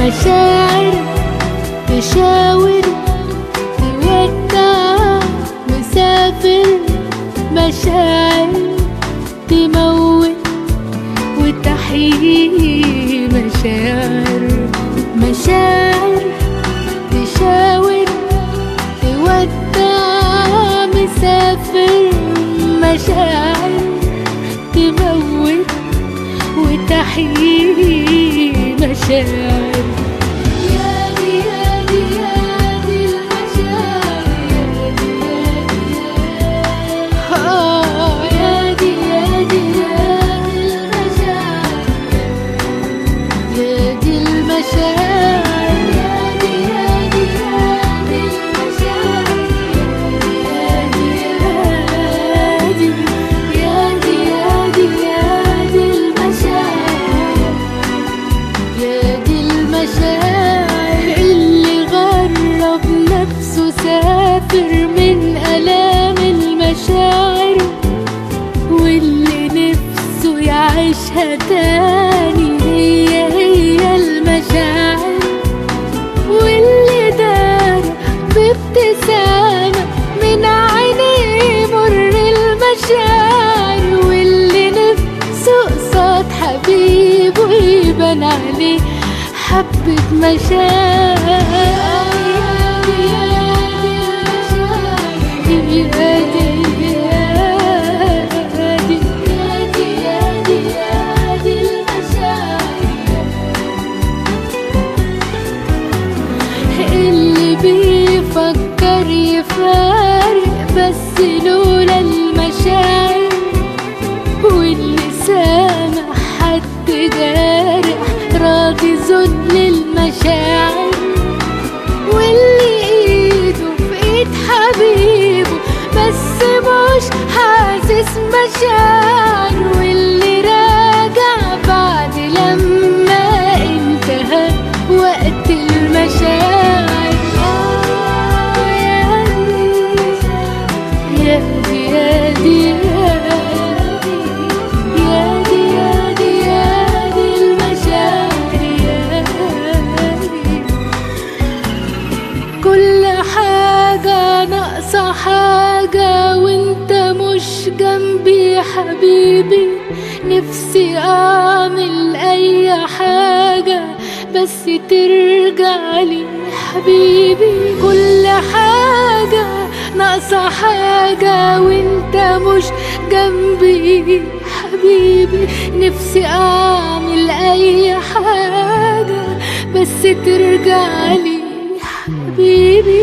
مشاعر تشاور تودع مسافر، مشاعر تموت وتحيي، مشاعر مشاعر تشاور تودع مسافر، مشاعر تموت وتحيي، مشاعر من ألام المشاعر، واللي نفسه يعيشها تاني هي المشاعر، واللي دار بابتسامة من عينيه مر المشاعر، واللي نفسه قصاد حبيبه يبان عليه حبة مشاعر. اللي بيفكر يفارق بس لولا المشاعر، واللي سامع حد جارح راضي ذل المشاعر، واللي ايده في ايد حبيبه بس مش حاسس مشاعر، واللي راجع بعد لما انتهى وقت المشاعر. يا دي يا دي يا دي يا دي يا دي المشاعر، يا دي كل حاجة ناقصة حاجة وانت مش جنبي حبيبي، نفسي اعمل اي حاجة بس ترجع لي حبيبي. كل حاجة ناقصة حاجة وانت مش جنبي حبيبي، نفسي اعمل اي حاجة بس ترجع لي حبيبي.